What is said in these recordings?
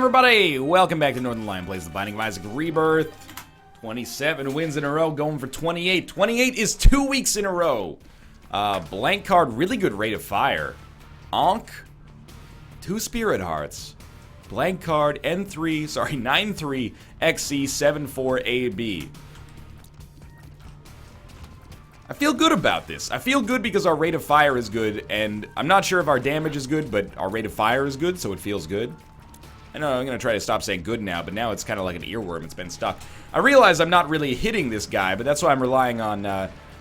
everybody! Welcome back to Northern Lion Plays The Binding of Isaac Rebirth. 27 wins in a row, going for 28. 28 is 2 weeks in a row. Blank card, really good rate of fire. Ankh, 2 Spirit Hearts. Blank card, N3, sorry, 9-3, XC, 7-4, AB. I feel good about this. I feel good because our rate of fire is good, and I'm not sure if our damage is good, but our rate of fire is good, so it feels good. I know I'm going to try to stop saying good now, but now it's kind of like an earworm. It's been stuck. I realize I'm not really hitting this guy, but that's why I'm relying on,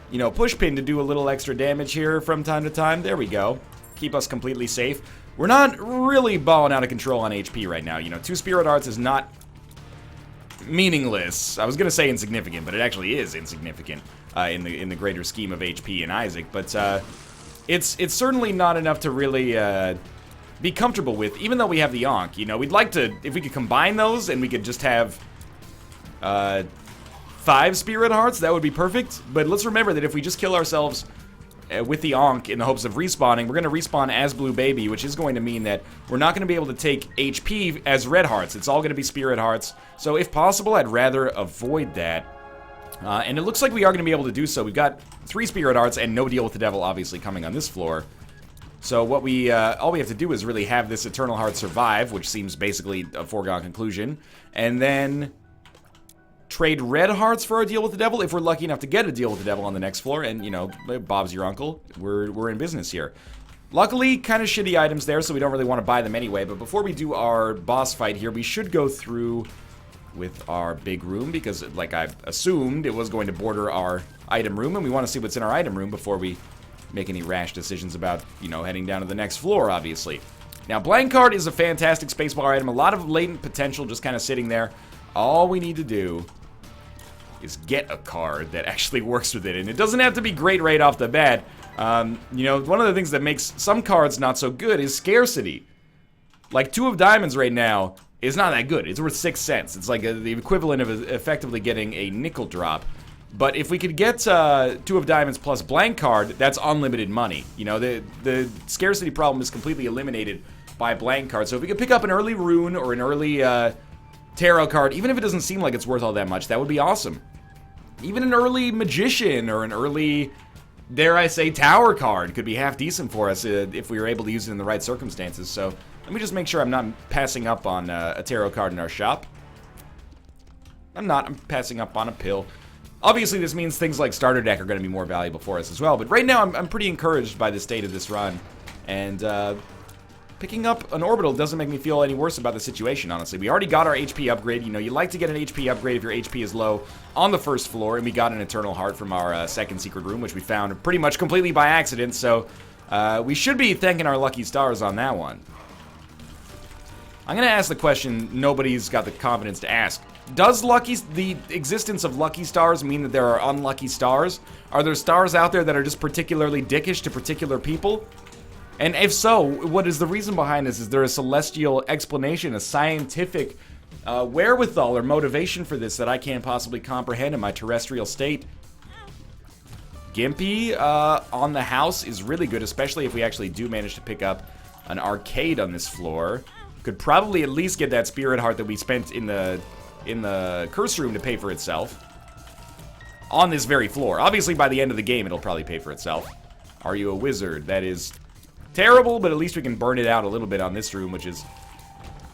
you know, Pushpin to do a little extra damage here from time to time. There we go. Keep us completely safe. We're not really balling out of control on HP right now. You know, 2 Spirit Hearts is not meaningless. I was going to say insignificant, but it actually is insignificant in the greater scheme of HP in Isaac. But it's certainly not enough to really be comfortable with, even though we have the Ankh. You know, we'd like to, if we could combine those and we could just have 5 Spirit Hearts, that would be perfect. But let's remember that if we just kill ourselves with the Ankh in the hopes of respawning, we're going to respawn as Blue Baby, which is going to mean that we're not going to be able to take HP as Red Hearts. It's all going to be Spirit Hearts. So if possible, I'd rather avoid that. And it looks like we are going to be able to do so. We've got 3 Spirit Hearts and no Deal with the Devil, obviously, coming on this floor. So what we, all we have to do is really have this Eternal Heart survive, which seems basically a foregone conclusion, and then trade Red Hearts for our Deal with the Devil if we're lucky enough to get a Deal with the Devil on the next floor, and, you know, Bob's your uncle. We're in business here. Luckily, kind of shitty items there, so we don't really want to buy them anyway, but before we do our boss fight here, we should go through with our big room, because, like I assumed, it was going to border our item room, and we want to see what's in our item room before we make any rash decisions about, you know, heading down to the next floor, obviously. Now, Blank Card is a fantastic spacebar item. A lot of latent potential just kind of sitting there. All we need to do is get a card that actually works with it. And it doesn't have to be great right off the bat. You know, one of the things that makes some cards not so good is scarcity. Like, 2 of Diamonds right now is not that good. It's worth 6 cents. It's like the equivalent of effectively getting a nickel drop. But if we could get 2 of Diamonds plus Blank Card, that's unlimited money. You know, the scarcity problem is completely eliminated by Blank Card. So if we could pick up an early Rune or an early Tarot card, even if it doesn't seem like it's worth all that much, that would be awesome. Even an early Magician or an early, dare I say, Tower card could be half decent for us if we were able to use it in the right circumstances. So let me just make sure I'm not passing up on a Tarot card in our shop. I'm not. I'm passing up on a pill. Obviously, this means things like Starter Deck are going to be more valuable for us as well, but right now I'm pretty encouraged by the state of this run, and picking up an Orbital doesn't make me feel any worse about the situation, honestly. We already got our HP upgrade. You know, you like to get an HP upgrade if your HP is low on the first floor, and we got an Eternal Heart from our second secret room, which we found pretty much completely by accident, so we should be thanking our lucky stars on that one. I'm going to ask the question nobody's got the confidence to ask. Does the existence of lucky stars mean that there are unlucky stars? Are there stars out there that are just particularly dickish to particular people? And if so, what is the reason behind this? Is there a celestial explanation, a scientific wherewithal or motivation for this that I can't possibly comprehend in my terrestrial state? Gimpy on the house is really good, especially if we actually do manage to pick up an arcade on this floor. Could probably at least get that Spirit Heart that we spent in the curse room to pay for itself on this very floor. Obviously, by the end of the game, it'll probably pay for itself. Are you a wizard? That is terrible, but at least we can burn it out a little bit on this room, which is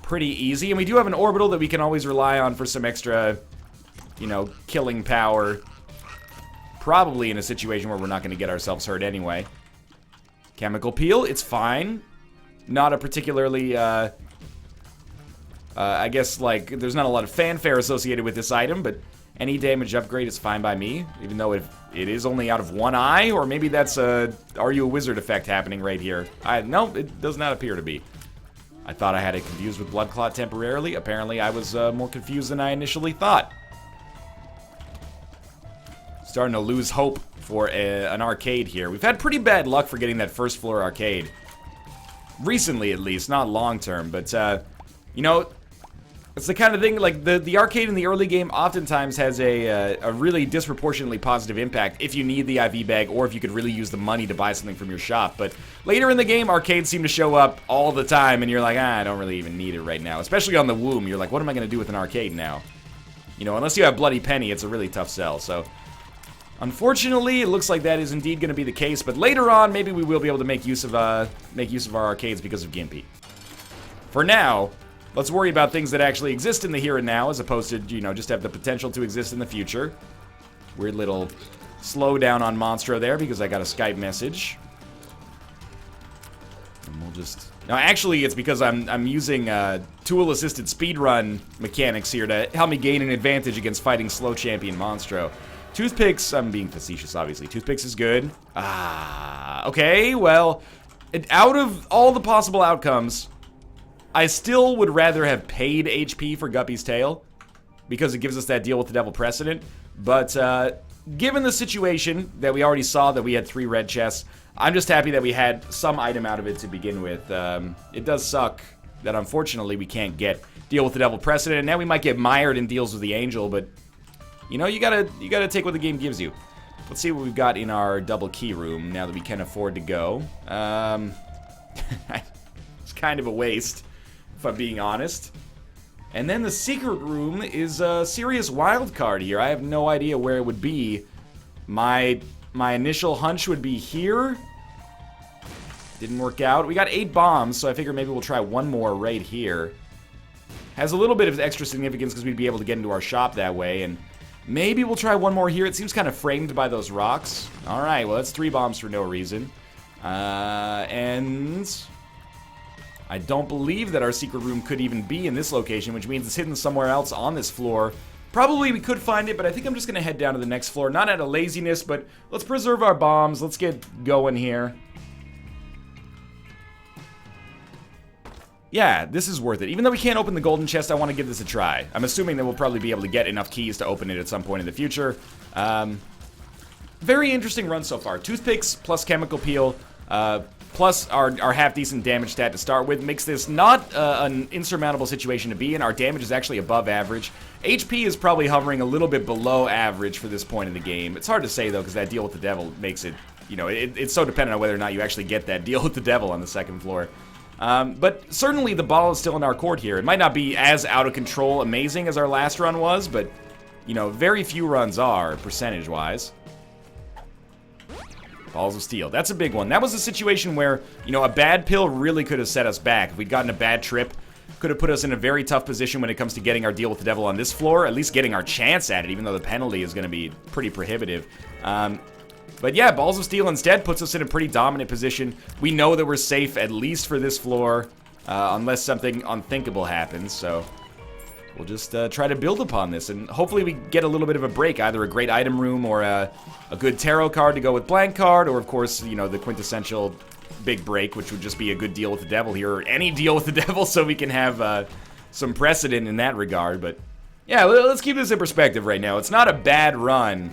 pretty easy. And we do have an Orbital that we can always rely on for some extra, you know, killing power. Probably in a situation where we're not going to get ourselves hurt anyway. Chemical Peel, it's fine. Not a particularly, I guess, like, there's not a lot of fanfare associated with this item, but any damage upgrade is fine by me, even though it is only out of one eye, or maybe that's a Are You a Wizard effect happening right here. No, it does not appear to be. I thought I had it confused with Blood Clot temporarily. Apparently, I was more confused than I initially thought. Starting to lose hope for an arcade here. We've had pretty bad luck for getting that first floor arcade. Recently, at least, not long term, but, you know, It's the kind of thing, like, the arcade in the early game oftentimes has a really disproportionately positive impact if you need the IV bag or if you could really use the money to buy something from your shop. But later in the game, arcades seem to show up all the time, and you're like, I don't really even need it right now. Especially on the womb, you're like, what am I going to do with an arcade now? You know, unless you have Bloody Penny, it's a really tough sell, so... Unfortunately, it looks like that is indeed going to be the case, but later on, maybe we will be able to make use of our arcades because of Gimpy. For now, let's worry about things that actually exist in the here and now, as opposed to, you know, just have the potential to exist in the future. Weird little slowdown on Monstro there, because I got a Skype message. And we'll just... Now, actually, it's because I'm using tool-assisted speedrun mechanics here to help me gain an advantage against fighting slow champion Monstro. Toothpicks, I'm being facetious, obviously. Toothpicks is good. Okay, well, out of all the possible outcomes, I still would rather have paid HP for Guppy's Tail, because it gives us that deal with the devil precedent. But given the situation that we already saw, that we had 3 red chests, I'm just happy that we had some item out of it to begin with. It does suck that unfortunately we can't get deal with the devil precedent, and now we might get mired in deals with the angel, but... You know, you gotta take what the game gives you. Let's see what we've got in our double key room now that we can afford to go. It's kind of a waste, if I'm being honest. And then the secret room is a serious wild card here. I have no idea where it would be. My initial hunch would be here. Didn't work out. We got 8 bombs, so I figure maybe we'll try one more right here. Has a little bit of extra significance because we'd be able to get into our shop that way, and maybe we'll try one more here. It seems kind of framed by those rocks. Alright, well that's 3 bombs for no reason. And... I don't believe that our secret room could even be in this location, which means it's hidden somewhere else on this floor. Probably we could find it, but I think I'm just going to head down to the next floor. Not out of laziness, but let's preserve our bombs. Let's get going here. Yeah, this is worth it. Even though we can't open the golden chest, I want to give this a try. I'm assuming that we'll probably be able to get enough keys to open it at some point in the future. Very interesting run so far. Toothpicks plus chemical peel, plus our half-decent damage stat to start with, makes this not an insurmountable situation to be in. Our damage is actually above average. HP is probably hovering a little bit below average for this point in the game. It's hard to say, though, because that deal with the devil makes it, you know, it's so dependent on whether or not you actually get that deal with the devil on the second floor. But certainly the ball is still in our court here. It might not be as out of control amazing as our last run was, but, you know, very few runs are, percentage-wise. Balls of Steel. That's a big one. That was a situation where, you know, a bad pill really could have set us back. If we'd gotten a bad trip, could have put us in a very tough position when it comes to getting our deal with the devil on this floor, at least getting our chance at it, even though the penalty is going to be pretty prohibitive. But yeah, Balls of Steel instead puts us in a pretty dominant position. We know that we're safe, at least for this floor, unless something unthinkable happens, so we'll just try to build upon this, and hopefully we get a little bit of a break, either a great item room or a good tarot card to go with blank card, or of course, you know, the quintessential big break, which would just be a good deal with the devil here, or any deal with the devil, so we can have some precedent in that regard. But yeah, let's keep this in perspective right now. It's not a bad run,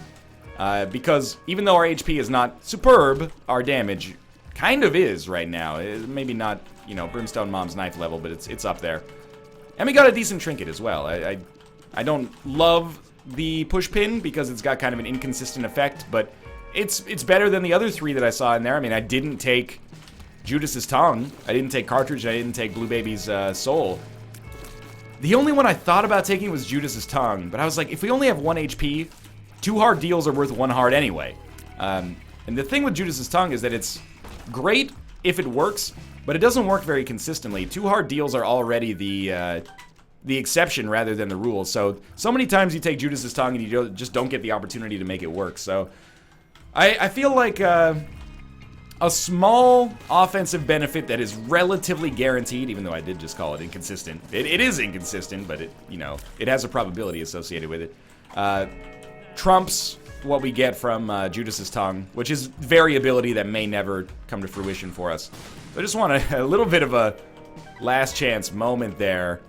because even though our HP is not superb, our damage kind of is right now. Maybe not, you know, Brimstone Mom's knife level, but it's up there. And we got a decent trinket as well. I don't love the push pin because it's got kind of an inconsistent effect, but it's better than the other 3 that I saw in there. I mean, I didn't take Judas's Tongue, I didn't take Cartridge, I didn't take Blue Baby's Soul. The only one I thought about taking was Judas's Tongue, but I was like, if we only have 1 HP, 2 hard deals are worth 1 hard anyway. And the thing with Judas's Tongue is that it's great if it works, but it doesn't work very consistently. 2 hard deals are already the exception rather than the rule. So many times you take Judas's Tongue and you just don't get the opportunity to make it work. So I feel like a small offensive benefit that is relatively guaranteed, even though I did just call it inconsistent. It is inconsistent, but it has a probability associated with it. Trumps what we get from Judas's Tongue, which is variability that may never come to fruition for us. So I just want a little bit of a last chance moment there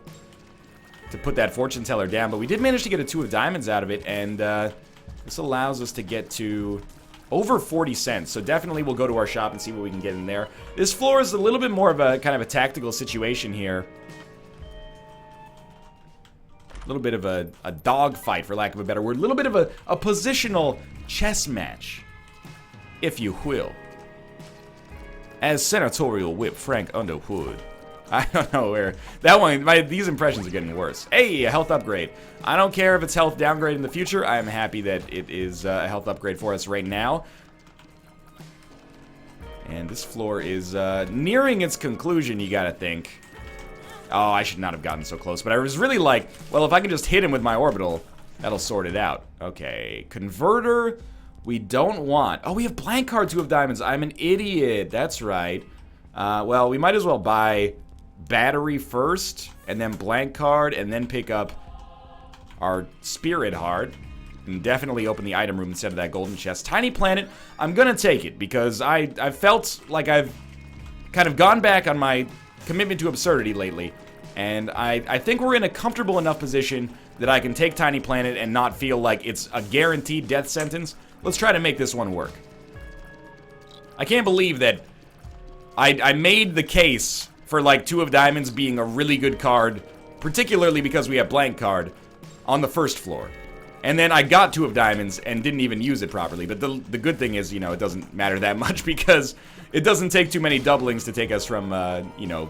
to put that fortune teller down, but we did manage to get a 2 of diamonds out of it, and this allows us to get to over 40 cents, so definitely we'll go to our shop and see what we can get in there. This floor is a little bit more of a kind of a tactical situation here. little bit of a dog fight, for lack of a better word. A little bit of a positional chess match, if you will. As Senatorial Whip Frank Underwood. I don't know where that one. These impressions are getting worse. Hey, a health upgrade. I don't care if it's health downgrade in the future. I am happy that it is a health upgrade for us right now. And this floor is nearing its conclusion, you gotta think. Oh, I should not have gotten so close, but I was really like, well, if I can just hit him with my orbital, that'll sort it out. Okay, converter, we don't want. Oh, we have blank card, 2 of diamonds. I'm an idiot. That's right. Well, we might as well buy battery first, and then blank card, and then pick up our spirit heart. And definitely open the item room instead of that golden chest. Tiny planet, I'm gonna take it, because I felt like I've kind of gone back on my commitment to absurdity lately. And I think we're in a comfortable enough position that I can take Tiny Planet and not feel like it's a guaranteed death sentence. Let's try to make this one work. I can't believe that I made the case for like 2 of diamonds being a really good card, particularly because we have blank card, on the first floor. And then I got 2 of diamonds and didn't even use it properly. But the good thing is, you know, it doesn't matter that much because it doesn't take too many doublings to take us from, you know,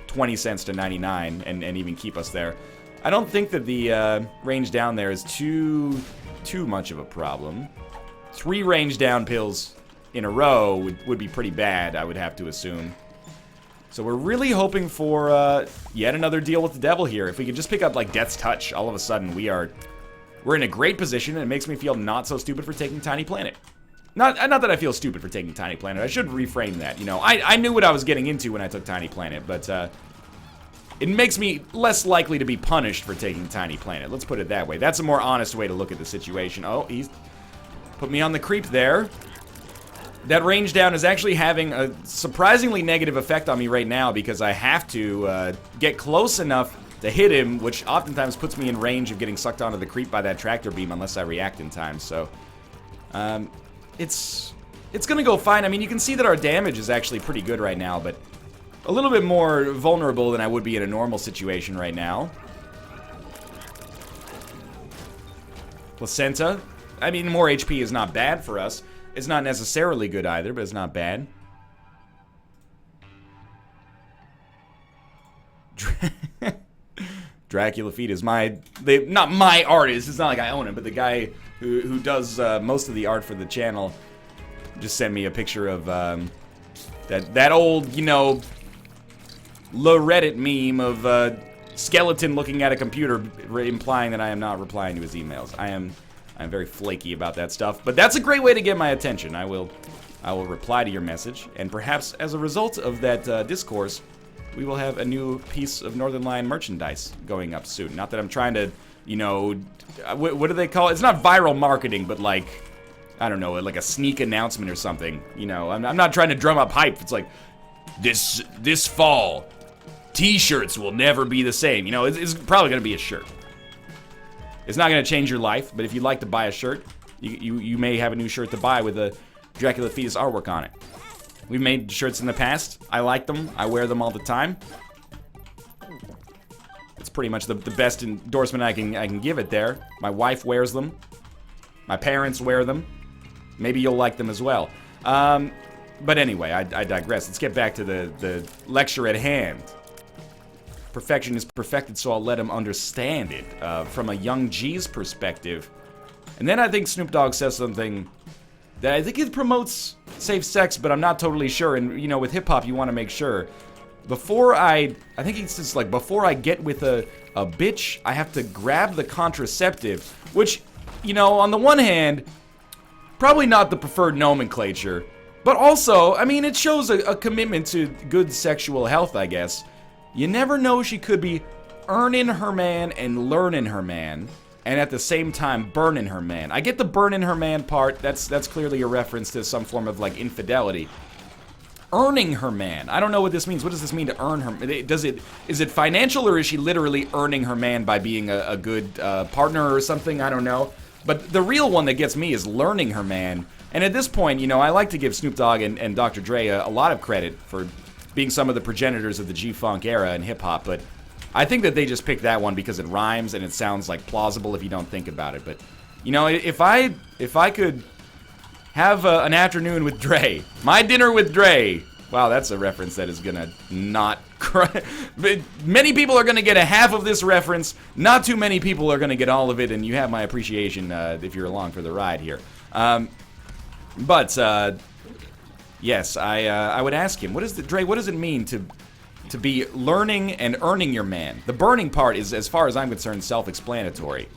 20 cents to 99 and even keep us there. I don't think that the range down there is too much of a problem. 3 range down pills in a row would be pretty bad, I would have to assume. So we're really hoping for yet another deal with the devil here. If we could just pick up like Death's Touch, all of a sudden we're in a great position, and it makes me feel not so stupid for taking Tiny Planet. Not that I feel stupid for taking Tiny Planet. I should reframe that. You know, I knew what I was getting into when I took Tiny Planet, but it makes me less likely to be punished for taking Tiny Planet. Let's put it that way. That's a more honest way to look at the situation. Oh, he's put me on the creep there. That range down is actually having a surprisingly negative effect on me right now because I have to get close enough to hit him, which oftentimes puts me in range of getting sucked onto the creep by that tractor beam unless I react in time. So, it's gonna go fine. I mean, you can see that our damage is actually pretty good right now, but a little bit more vulnerable than I would be in a normal situation right now. Placenta. I mean, more HP is not bad for us. It's not necessarily good either, but it's not bad. Dracula Feet is not my artist. It's not like I own him, but the guy who does most of the art for the channel just sent me a picture of that old, you know, Reddit meme of skeleton looking at a computer, implying that I am not replying to his emails. I'm very flaky about that stuff, but that's a great way to get my attention. I will reply to your message, and perhaps as a result of that discourse, we will have a new piece of Northern Lion merchandise going up soon. Not that I'm trying to, you know, what do they call it? It's not viral marketing, but like, I don't know, like a sneak announcement or something. You know, I'm not trying to drum up hype. It's like, this fall, T-shirts will never be the same. You know, it's probably going to be a shirt. It's not going to change your life, but if you'd like to buy a shirt, you may have a new shirt to buy with a Dracula Fetus artwork on it. We've made shirts in the past. I like them. I wear them all the time. It's pretty much the best endorsement I can give it there. My wife wears them. My parents wear them. Maybe you'll like them as well. But anyway, I digress. Let's get back to the lecture at hand. Perfection is perfected, so I'll let him understand it from a young G's perspective. And then I think Snoop Dogg says something that I think it promotes safe sex, but I'm not totally sure. And, you know, with hip-hop, you want to make sure. I think he says, like, before I get with a bitch, I have to grab the contraceptive. Which, you know, on the one hand, probably not the preferred nomenclature. But also, I mean, it shows a commitment to good sexual health, I guess. You never know, she could be earning her man and learning her man, and at the same time burning her man. I get the burning her man part. That's clearly a reference to some form of like infidelity. Earning her man. I don't know what this means. What does this mean to earn her? Is it financial, or is she literally earning her man by being a good partner or something? I don't know. But the real one that gets me is learning her man. And at this point, you know, I like to give Snoop Dogg and Dr. Dre a lot of credit for being some of the progenitors of the G-Funk era in hip-hop, but I think that they just picked that one because it rhymes and it sounds like plausible if you don't think about it. But, you know, if I could have an afternoon with Dre, my dinner with Dre. Wow, that's a reference that is gonna not cry. Many people are gonna get a half of this reference. Not too many people are gonna get all of it, and you have my appreciation if you're along for the ride here. Yes, I would ask him, Dre, what does it mean to be learning and earning your man? The burning part is, as far as I'm concerned, self-explanatory.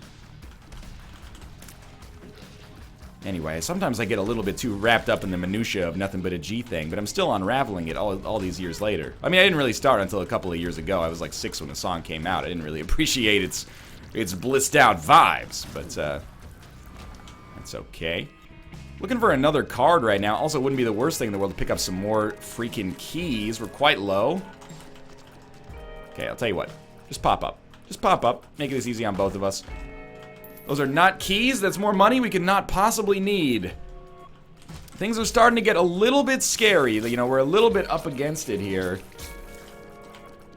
Anyway, sometimes I get a little bit too wrapped up in the minutia of nothing but a G thing, but I'm still unraveling it all these years later. I mean, I didn't really start until a couple of years ago. I was like 6 when the song came out. I didn't really appreciate its blissed out vibes, but that's okay. Looking for another card right now. Also, wouldn't be the worst thing in the world to pick up some more freaking keys. We're quite low. Okay, I'll tell you what. Just pop up. Just pop up. Make this easy on both of us. Those are not keys. That's more money we could not possibly need. Things are starting to get a little bit scary. You know, we're a little bit up against it here.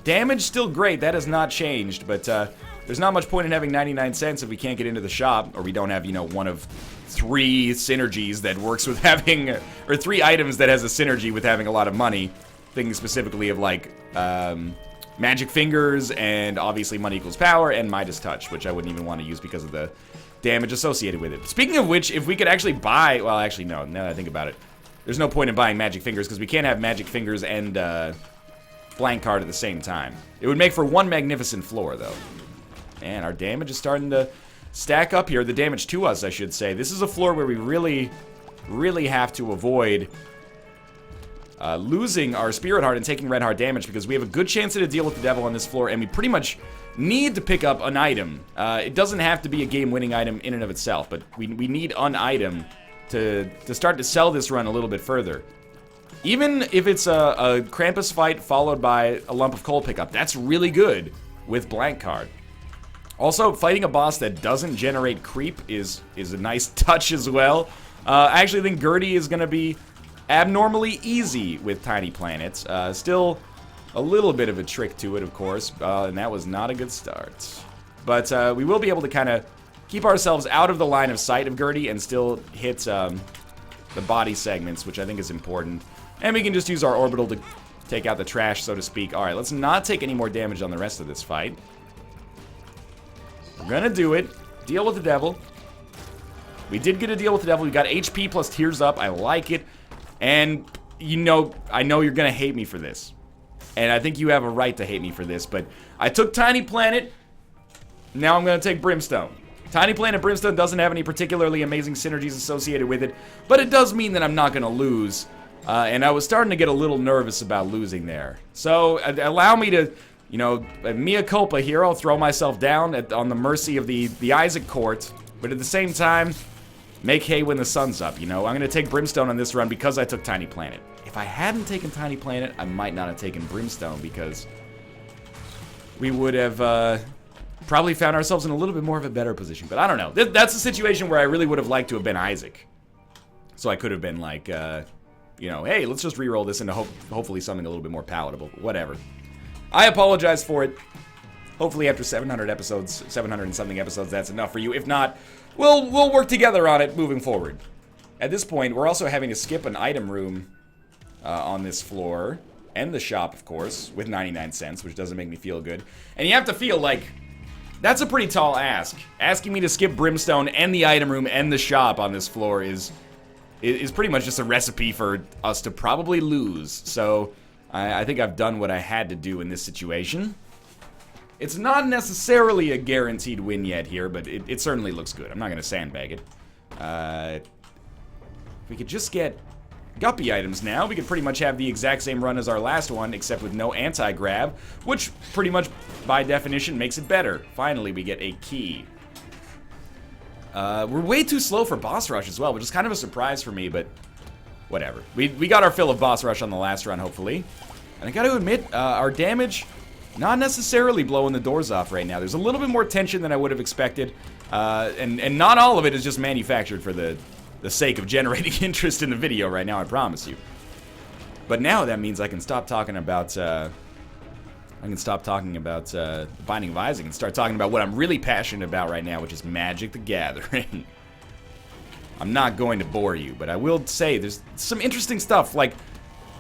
Damage still great. That has not changed. But there's not much point in having 99 cents if we can't get into the shop. Or we don't have, you know, one of 3 synergies that works with having... Or 3 items that has a synergy with having a lot of money. Thinking specifically of, like... Magic Fingers, and obviously Money Equals Power, and Midas Touch, which I wouldn't even want to use because of the damage associated with it. Speaking of which, if we could actually buy... Well, actually, no. Now that I think about it. There's no point in buying Magic Fingers, because we can't have Magic Fingers and Blank Card at the same time. It would make for one magnificent floor, though. And our damage is starting to stack up here. The damage to us, I should say. This is a floor where we really, really have to avoid... losing our Spirit Heart and taking Red Heart damage, because we have a good chance to deal with the devil on this floor, and we pretty much need to pick up an item. It doesn't have to be a game-winning item in and of itself, but we need an item to start to sell this run a little bit further. Even if it's a Krampus fight followed by a lump of coal pickup, that's really good with Blank Card. Also, fighting a boss that doesn't generate creep is a nice touch as well. I actually think Gertie is going to be abnormally easy with Tiny Planets. Still a little bit of a trick to it, of course, and that was not a good start. But we will be able to kind of keep ourselves out of the line of sight of Gertie and still hit the body segments, which I think is important. And we can just use our orbital to take out the trash, so to speak. Alright, let's not take any more damage on the rest of this fight. We're gonna do it. Deal with the devil. We did get a deal with the devil. We got HP plus Tears Up. I like it. And, you know, I know you're gonna hate me for this. And I think you have a right to hate me for this, but I took Tiny Planet. Now I'm gonna take Brimstone. Tiny Planet Brimstone doesn't have any particularly amazing synergies associated with it, but it does mean that I'm not gonna lose. And I was starting to get a little nervous about losing there. So, allow me to, you know, mea culpa here. I'll throw myself down on the mercy of the Isaac Court, but at the same time... make hay when the sun's up, you know? I'm going to take Brimstone on this run because I took Tiny Planet. If I hadn't taken Tiny Planet, I might not have taken Brimstone because we would have probably found ourselves in a little bit more of a better position. But I don't know. That's a situation where I really would have liked to have been Isaac. So I could have been like, you know, hey, let's just reroll this into hopefully something a little bit more palatable. Whatever. I apologize for it. Hopefully after 700 episodes, 700 and something episodes, that's enough for you. If not... We'll work together on it moving forward. At this point, we're also having to skip an item room on this floor. And the shop, of course, with 99 cents, which doesn't make me feel good. And you have to feel like, that's a pretty tall ask. Asking me to skip Brimstone and the item room and the shop on this floor is pretty much just a recipe for us to probably lose. So, I think I've done what I had to do in this situation. It's not necessarily a guaranteed win yet here, but it certainly looks good. I'm not going to sandbag it. If we could just get Guppy items now, we could pretty much have the exact same run as our last one, except with no anti-grab, which pretty much, by definition, makes it better. Finally, we get a key. We're way too slow for boss rush as well, which is kind of a surprise for me, but whatever. We got our fill of boss rush on the last run, hopefully. And I got to admit, our damage... not necessarily blowing the doors off right now. There's a little bit more tension than I would have expected. And not all of it is just manufactured for the sake of generating interest in the video right now, I promise you. But now that means I can stop talking about I can stop talking about Binding of Isaac and start talking about what I'm really passionate about right now, which is Magic the Gathering. I'm not going to bore you, but I will say there's some interesting stuff. Like,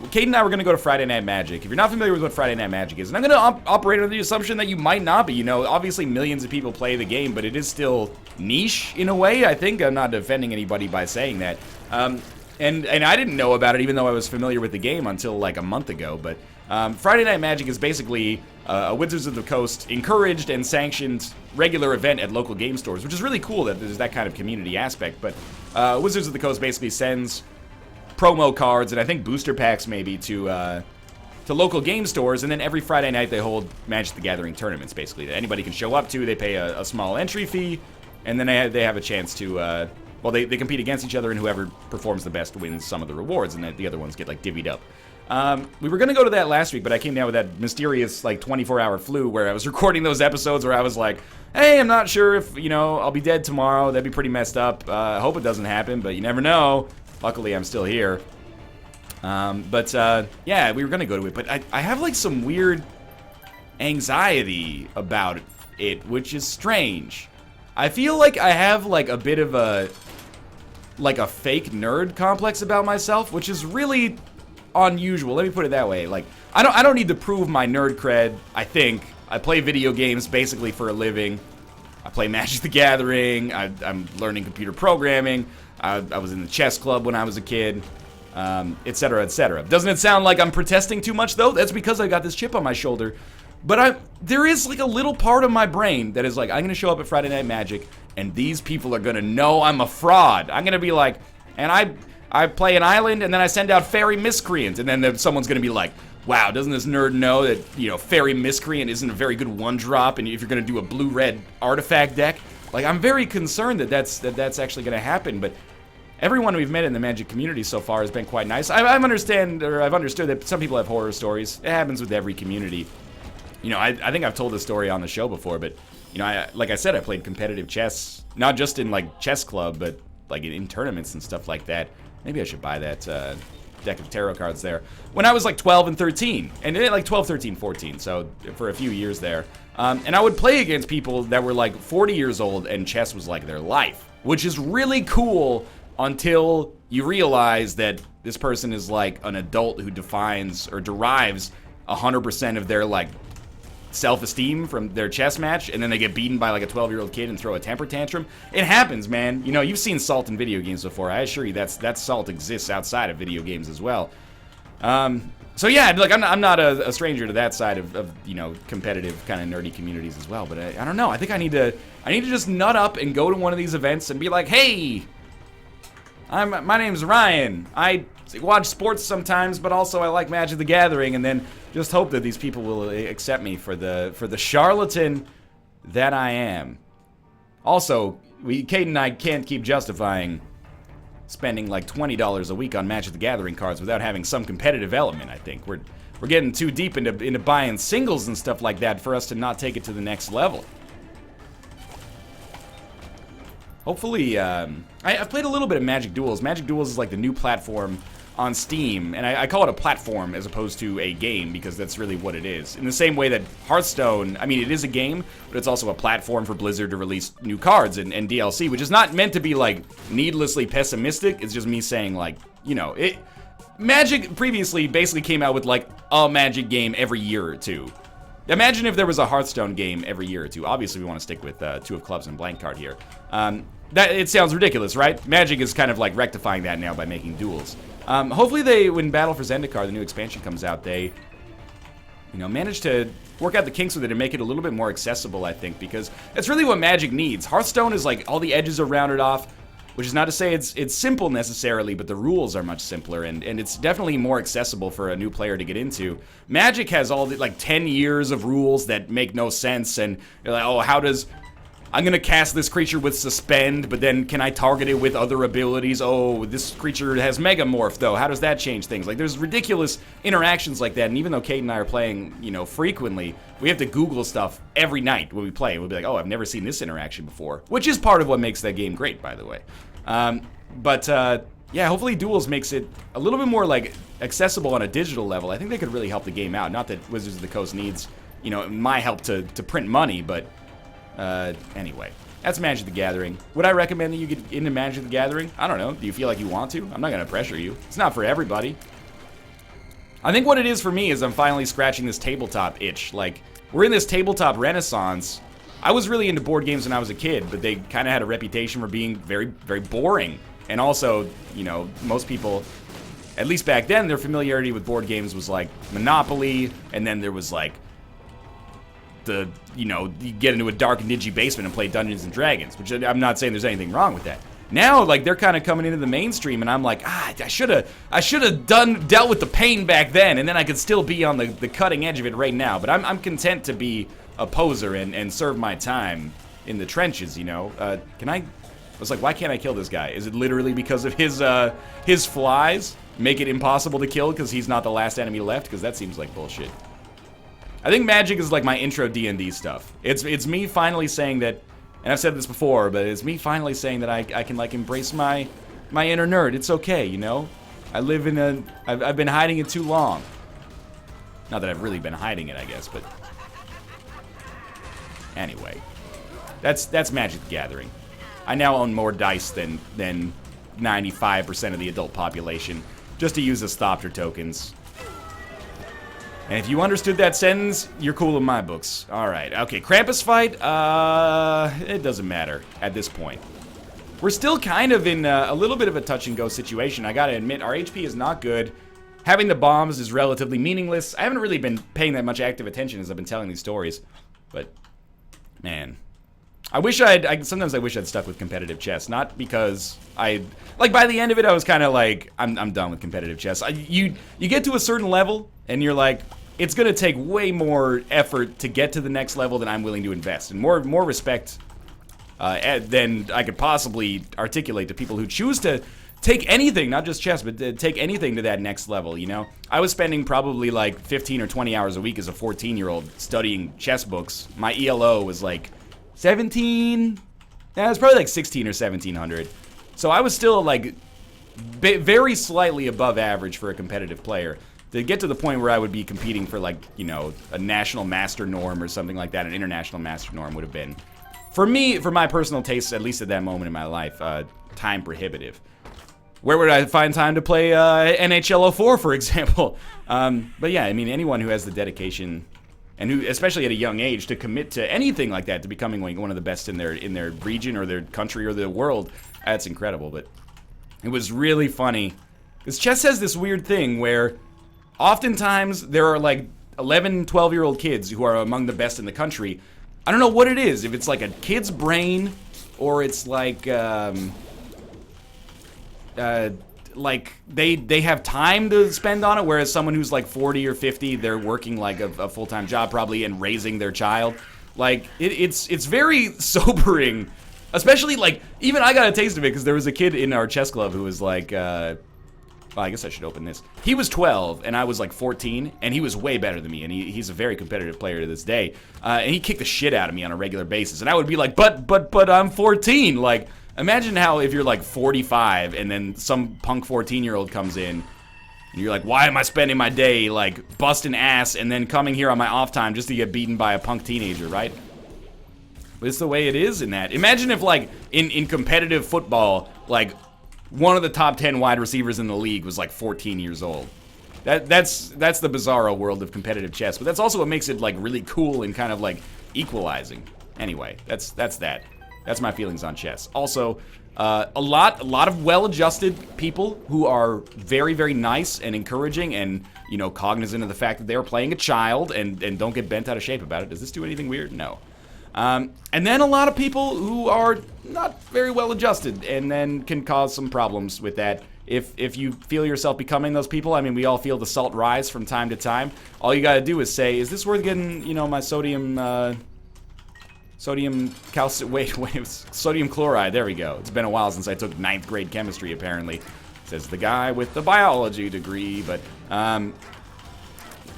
Kate and I were going to go to Friday Night Magic. If you're not familiar with what Friday Night Magic is, and I'm going to operate under the assumption that you might not be. You know, obviously millions of people play the game, but it is still niche in a way. I think I'm not offending anybody by saying that. And I didn't know about it, even though I was familiar with the game until like a month ago. But Friday Night Magic is basically a Wizards of the Coast encouraged and sanctioned regular event at local game stores, which is really cool that there's that kind of community aspect. But Wizards of the Coast basically sends promo cards and I think booster packs maybe to local game stores, and then every Friday night they hold Magic the Gathering tournaments basically that anybody can show up to. They pay a small entry fee, and then they have a chance to, well, they compete against each other, and whoever performs the best wins some of the rewards, and the other ones get like divvied up. We were going to go to that last week, but I came down with that mysterious like 24-hour flu where I was recording those episodes where I was like, hey, I'm not sure if, you know, I'll be dead tomorrow. That'd be pretty messed up. I hope it doesn't happen, but you never know. Luckily, I'm still here. Yeah, we were going to go to it, but I have like some weird anxiety about it, which is strange. I feel like I have like a bit of a fake nerd complex about myself, which is really unusual. Let me put it that way. Like, I don't need to prove my nerd cred. I think I play video games basically for a living. I play Magic the Gathering. I'm learning computer programming. I was in the chess club when I was a kid, etc., etc. Doesn't it sound like I'm protesting too much, though? That's because I got this chip on my shoulder. But there is like a little part of my brain that is like, I'm going to show up at Friday Night Magic, and these people are going to know I'm a fraud. I'm going to be like, and I play an island, and then I send out Fairy Miscreant, and then someone's going to be like, wow, doesn't this nerd know that, you know, Fairy Miscreant isn't a very good one-drop, and if you're going to do a blue-red artifact deck? Like, I'm very concerned that that's actually going to happen, but everyone we've met in the Magic community so far has been quite nice. I've understood that some people have horror stories. It happens with every community. You know, I think I've told this story on the show before, but, you know, like I said, I played competitive chess, not just in, like, chess club, but, like, in tournaments and stuff like that. Maybe I should buy that deck of tarot cards there. When I was, like, 12 and 13, and like 12, 13, 14, so for a few years there. And I would play against people that were, like, 40 years old, and chess was, like, their life, which is really cool until you realize that this person is like an adult who defines or derives 100% of their like self-esteem from their chess match, and then they get beaten by like a 12-year-old kid and throw a temper tantrum. It happens, man. You know, you've seen salt in video games before. I assure you that salt exists outside of video games as well. So yeah, like I'm not a stranger to that side of you know, competitive kind of nerdy communities as well. But I don't know. I think I need to just nut up and go to one of these events and be like, hey, my name's Ryan. I watch sports sometimes, but also I like Magic the Gathering, and then just hope that these people will accept me for the charlatan that I am. Also, Kate and I can't keep justifying spending like $20 a week on Magic the Gathering cards without having some competitive element, I think. We're getting too deep into buying singles and stuff like that for us to not take it to the next level. Hopefully, I've played a little bit of Magic Duels. Magic Duels is like the new platform on Steam, and I call it a platform as opposed to a game because that's really what it is. In the same way that Hearthstone, I mean, it is a game, but it's also a platform for Blizzard to release new cards and DLC, which is not meant to be like needlessly pessimistic. It's just me saying like, you know, Magic previously basically came out with like a Magic game every year or two. Imagine if there was a Hearthstone game every year or two. Obviously, we want to stick with Two of Clubs and Blank Card here. It sounds ridiculous, right? Magic is kind of like rectifying that now by making duels. Hopefully when Battle for Zendikar, the new expansion, comes out, they, you know, manage to work out the kinks with it and make it a little bit more accessible, I think, because that's really what Magic needs. Hearthstone is like all the edges are rounded off, which is not to say it's simple necessarily, but the rules are much simpler, and it's definitely more accessible for a new player to get into. Magic has all the, like, 10 years of rules that make no sense, and you're like, oh, I'm gonna cast this creature with Suspend, but then can I target it with other abilities? Oh, this creature has Megamorph, though. How does that change things? Like, there's ridiculous interactions like that, and even though Kate and I are playing, you know, frequently, we have to Google stuff every night when we play. We'll be like, oh, I've never seen this interaction before, which is part of what makes that game great, by the way. Yeah, hopefully Duels makes it a little bit more, like, accessible on a digital level. I think they could really help the game out. Not that Wizards of the Coast needs you know, it might help to print money, but anyway. That's Magic the Gathering. Would I recommend that you get into Magic the Gathering? I don't know. Do you feel like you want to? I'm not going to pressure you. It's not for everybody. I think what it is for me is I'm finally scratching this tabletop itch. Like, we're in this tabletop renaissance. I was really into board games when I was a kid, but they kind of had a reputation for being very, very boring. And also, you know, most people, at least back then, their familiarity with board games was like Monopoly, and then there was like you know, you get into a dark and dingy basement and play Dungeons and Dragons, which I'm not saying there's anything wrong with that. Now, like, they're kind of coming into the mainstream, and I'm like, I should have dealt with the pain back then, and then I could still be on the cutting edge of it right now. But I'm content to be a poser and serve my time in the trenches, you know. I was like, why can't I kill this guy? Is it literally because of his flies make it impossible to kill because he's not the last enemy left? Because that seems like bullshit. I think Magic is like my intro D&D stuff. It's me finally saying that, and I've said this before, but it's me finally saying that I can like embrace my inner nerd. It's okay, you know? I've been hiding it too long. Not that I've really been hiding it, I guess, but anyway. That's Magic the Gathering. I now own more dice than 95% of the adult population, just to use as Thopter tokens. And if you understood that sentence, you're cool in my books. Alright, okay, Krampus fight, it doesn't matter at this point. We're still kind of in a little bit of a touch-and-go situation. I gotta admit, our HP is not good. Having the bombs is relatively meaningless. I haven't really been paying that much active attention as I've been telling these stories. But, man. Sometimes I wish I'd stuck with competitive chess. Not because like, by the end of it, I was kind of like, I'm done with competitive chess. You get to a certain level, and you're like, it's going to take way more effort to get to the next level than I'm willing to invest. And more respect than I could possibly articulate to people who choose to take anything, not just chess, but take anything to that next level, you know? I was spending probably like 15 or 20 hours a week as a 14-year-old studying chess books. My ELO was like 17? Yeah, it was probably like 16 or 1700. So I was still like very slightly above average for a competitive player. To get to the point where I would be competing for, like, you know, a national master norm or something like that, an international master norm would have been, for me, for my personal tastes, at least at that moment in my life, time prohibitive. Where would I find time to play NHL 04, for example? But yeah, I mean, anyone who has the dedication, and who, especially at a young age, to commit to anything like that, to becoming one of the best in their region or their country or their world, that's incredible. But it was really funny, because chess has this weird thing where oftentimes there are like 11, 12-year-old kids who are among the best in the country. I don't know what it is, if it's like a kid's brain, or it's like they have time to spend on it, whereas someone who's like 40 or 50, they're working like a full-time job probably and raising their child. Like, it's very sobering, especially like, even I got a taste of it because there was a kid in our chess club who was like, well, I guess I should open this. He was 12, and I was like 14, and he was way better than me, and he's a very competitive player to this day. And he kicked the shit out of me on a regular basis, and I would be like, but I'm 14. Like, imagine how if you're like 45, and then some punk 14-year-old comes in, and you're like, why am I spending my day like busting ass, and then coming here on my off time just to get beaten by a punk teenager, right? But it's the way it is in that. Imagine if like in competitive football, like, one of the top 10 wide receivers in the league was like 14 years old. That's the bizarro world of competitive chess, but that's also what makes it like really cool and kind of like equalizing. Anyway, that's that. That's my feelings on chess. Also, a lot of well-adjusted people who are very, very nice and encouraging and, you know, cognizant of the fact that they're playing a child and don't get bent out of shape about it. Does this do anything weird? No. And then a lot of people who are not very well adjusted and then can cause some problems with that. If you feel yourself becoming those people, I mean, we all feel the salt rise from time to time. All you gotta do is say, is this worth getting, you know, my sodium chloride, there we go. It's been a while since I took 9th grade chemistry, apparently. Says the guy with the biology degree, but,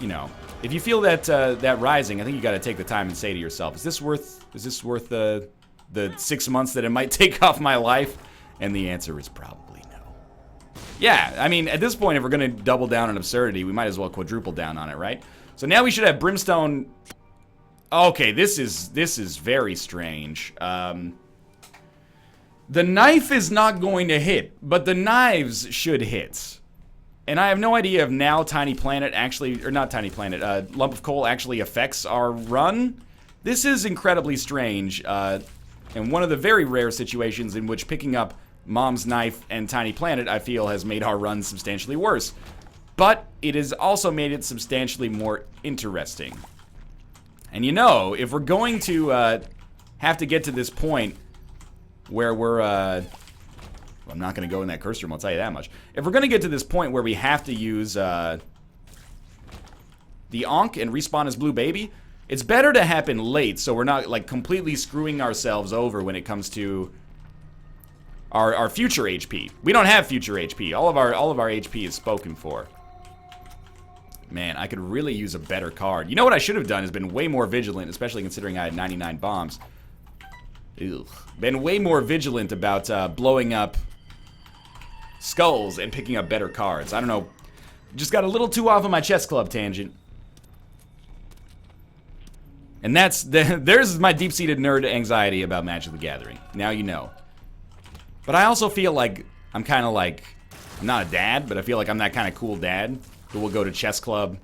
you know. If you feel that rising, I think you got to take the time and say to yourself, is this worth the 6 months that it might take off my life? And the answer is probably no. Yeah, I mean, at this point, if we're going to double down on absurdity, we might as well quadruple down on it, right? So now we should have Brimstone Okay, this is very strange. The knife is not going to hit, but the knives should hit. And I have no idea if now Tiny Planet actually, or not Tiny Planet, Lump of Coal actually affects our run. This is incredibly strange, and one of the very rare situations in which picking up Mom's Knife and Tiny Planet, I feel, has made our run substantially worse. But it has also made it substantially more interesting. And you know, if we're going to have to get to this point where we're, well, I'm not going to go in that curse room, I'll tell you that much. If we're going to get to this point where we have to use the Ankh and respawn as Blue Baby, it's better to happen late so we're not, like, completely screwing ourselves over when it comes to our future HP. We don't have future HP. All of our HP is spoken for. Man, I could really use a better card. You know what I should have done is been way more vigilant, especially considering I had 99 bombs. Ugh. Been way more vigilant about blowing up skulls and picking up better cards. I don't know. Just got a little too off on my chess club tangent. And there's my deep-seated nerd anxiety about Magic the Gathering. Now you know. But I also feel like I'm kind of like, I'm not a dad, but I feel like I'm that kind of cool dad who will go to chess club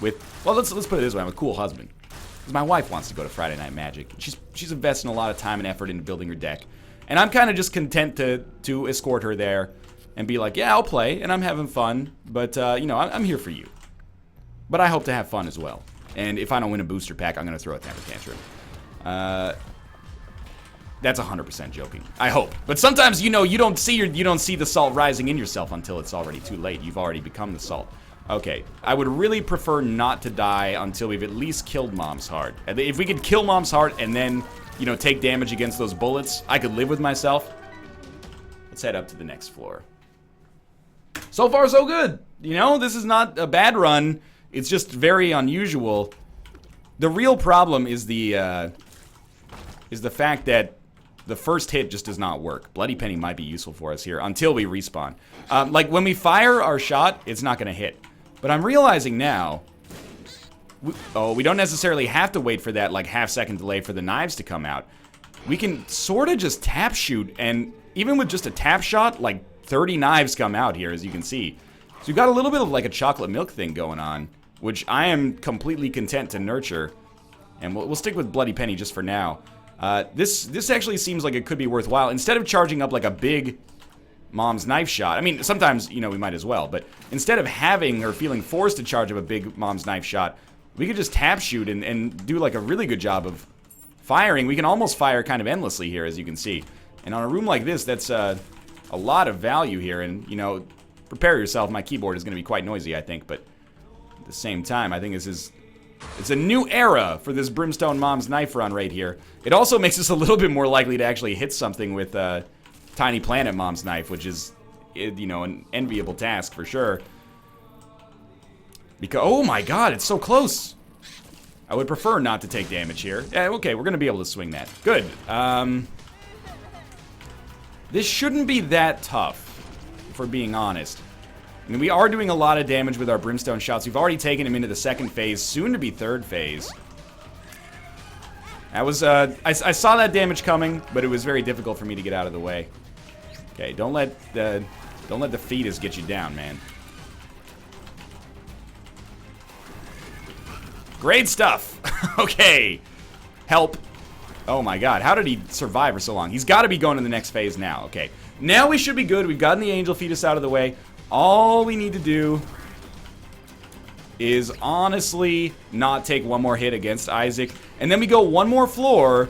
with, well, let's put it this way, I'm a cool husband. Because my wife wants to go to Friday Night Magic. She's investing a lot of time and effort into building her deck. And I'm kind of just content to escort her there and be like, yeah, I'll play, and I'm having fun, but, you know, I'm here for you. But I hope to have fun as well. And if I don't win a booster pack, I'm going to throw a temper tantrum. That's 100% joking. I hope. But sometimes, you know, you don't see the salt rising in yourself until it's already too late. You've already become the salt. Okay, I would really prefer not to die until we've at least killed Mom's Heart. If we could kill Mom's Heart and then, you know, take damage against those bullets, I could live with myself. Let's head up to the next floor. So far, so good. You know, this is not a bad run. It's just very unusual. The real problem is the fact that the first hit just does not work. Bloody Penny might be useful for us here until we respawn. Like, when we fire our shot, it's not going to hit. But I'm realizing now, we don't necessarily have to wait for that, like, half-second delay for the knives to come out. We can sort of just tap shoot, and even with just a tap shot, like, 30 knives come out here, as you can see. So we've got a little bit of, like, a chocolate milk thing going on, which I am completely content to nurture. And we'll stick with Bloody Penny just for now. This actually seems like it could be worthwhile. Instead of charging up, like, a big Mom's Knife shot, I mean, sometimes, you know, we might as well, but instead of having or feeling forced to charge up a big Mom's Knife shot, we could just tap shoot and do, like, a really good job of firing. We can almost fire kind of endlessly here, as you can see. And on a room like this, that's a lot of value here, and, you know, prepare yourself. My keyboard is going to be quite noisy, I think, but at the same time, I think it's a new era for this Brimstone Mom's Knife run right here. It also makes us a little bit more likely to actually hit something with Tiny Planet Mom's Knife, which is, you know, an enviable task for sure. Because, oh my god, it's so close. I would prefer not to take damage here. Yeah, okay, we're going to be able to swing that. Good. This shouldn't be that tough, if we're being honest. I mean, we are doing a lot of damage with our Brimstone shots. We've already taken him into the second phase, soon to be third phase. That was, I saw that damage coming, but it was very difficult for me to get out of the way. Okay, don't let the fetus get you down, man. Great stuff. Okay. Help. Oh my god, how did he survive for so long? He's got to be going to the next phase now. Okay. Now we should be good. We've gotten the angel fetus out of the way. All we need to do is honestly not take one more hit against Isaac. And then we go one more floor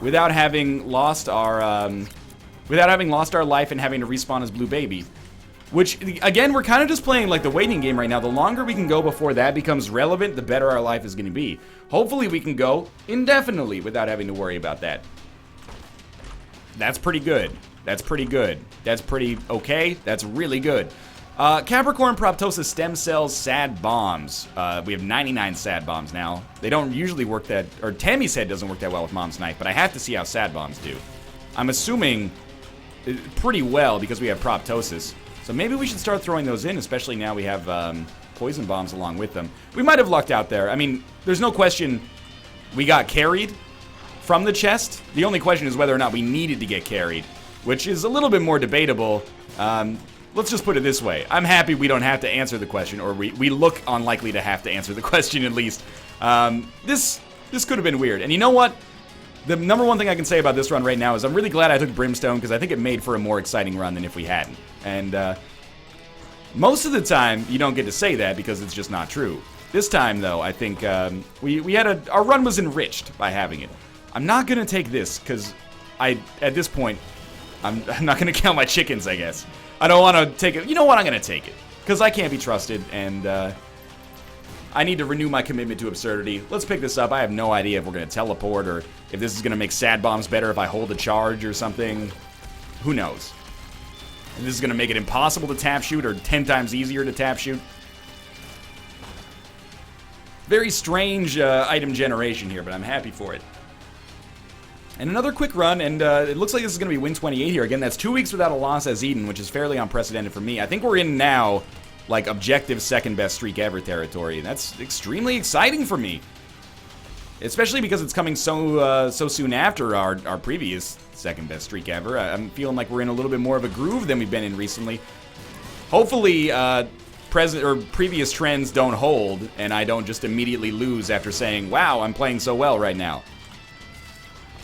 without having lost our life and having to respawn as Blue Baby. Which, again, we're kind of just playing like the waiting game right now. The longer we can go before that becomes relevant, the better our life is going to be. Hopefully we can go indefinitely without having to worry about that. That's pretty good. That's pretty good. That's pretty okay. That's really good. Capricorn, Proptosis, Stem Cells, Sad Bombs. We have 99 Sad Bombs now. They don't usually work that, or Tammy's Head doesn't work that well with Mom's Knife, but I have to see how Sad Bombs do. I'm assuming pretty well because we have Proptosis. So maybe we should start throwing those in, especially now we have Poison Bombs along with them. We might have lucked out there. I mean, there's no question we got carried from the chest. The only question is whether or not we needed to get carried, which is a little bit more debatable. Let's just put it this way. I'm happy we don't have to answer the question, or we look unlikely to have to answer the question at least. This could have been weird. And you know what? The number one thing I can say about this run right now is I'm really glad I took Brimstone, because I think it made for a more exciting run than if we hadn't. And most of the time, you don't get to say that because it's just not true. This time, though, I think we had our run was enriched by having it. I'm not going to take this because at this point, I'm not going to count my chickens, I guess. I don't want to take it. You know what? I'm going to take it because I can't be trusted, and I need to renew my commitment to absurdity. Let's pick this up. I have no idea if we're going to teleport or if this is going to make sad bombs better if I hold a charge or something. Who knows? If this is going to make it impossible to tap shoot or 10 times easier to tap shoot. Very strange item generation here, but I'm happy for it. And another quick run, and it looks like this is going to be win 28 here. Again, that's 2 weeks without a loss as Eden, which is fairly unprecedented for me. I think we're in now, like, objective second best streak ever territory, and that's extremely exciting for me. Especially because it's coming so soon after our previous second best streak ever. I'm feeling like we're in a little bit more of a groove than we've been in recently. Hopefully, previous trends don't hold, and I don't just immediately lose after saying, wow, I'm playing so well right now.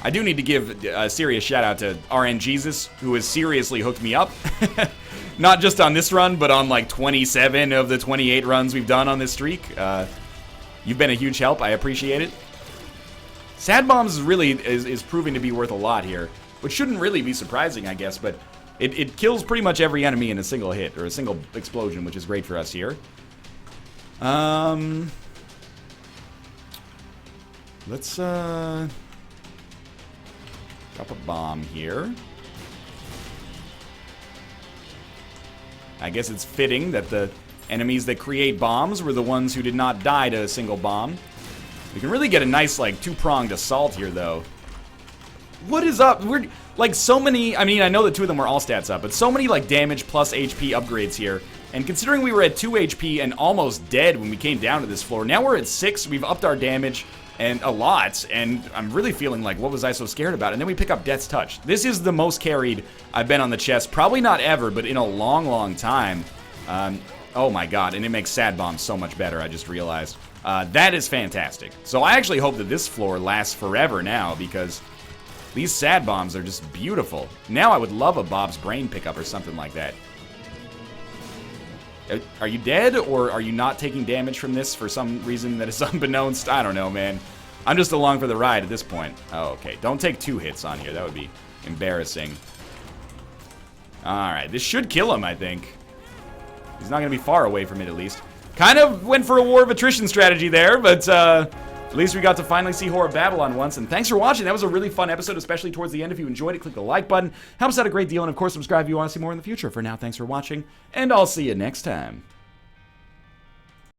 I do need to give a serious shout out to RN Jesus, who has seriously hooked me up. Not just on this run, but on like 27 of the 28 runs we've done on this streak. You've been a huge help. I appreciate it. Sad Bombs is proving to be worth a lot here, which shouldn't really be surprising, I guess, but it kills pretty much every enemy in a single hit, or a single explosion, which is great for us here. Let's drop a bomb here. I guess it's fitting that the enemies that create bombs were the ones who did not die to a single bomb. We can really get a nice, like, two-pronged assault here, though. What is up? We're, like, so many... I mean, I know that 2 of them were all stats up, but so many, like, damage plus HP upgrades here. And considering we were at 2 HP and almost dead when we came down to this floor, now we're at 6. We've upped our damage and a lot, and I'm really feeling like, what was I so scared about? And then we pick up Death's Touch. This is the most carried I've been on the chest. Probably not ever, but in a long, long time. Oh my god, and it makes Sad Bombs so much better, I just realized. That is fantastic. So I actually hope that this floor lasts forever now, because these Sad Bombs are just beautiful. Now I would love a Bob's Brain pickup or something like that. Are you dead, or are you not taking damage from this for some reason that is unbeknownst? I don't know, man. I'm just along for the ride at this point. Oh, okay. Don't take 2 hits on here. That would be embarrassing. Alright, this should kill him, I think. He's not going to be far away from it, at least. Kind of went for a war of attrition strategy there, but at least we got to finally see Whore of Babylon once. And thanks for watching. That was a really fun episode, especially towards the end. If you enjoyed it, click the like button. Helps out a great deal. And, of course, subscribe if you want to see more in the future. For now, thanks for watching, and I'll see you next time.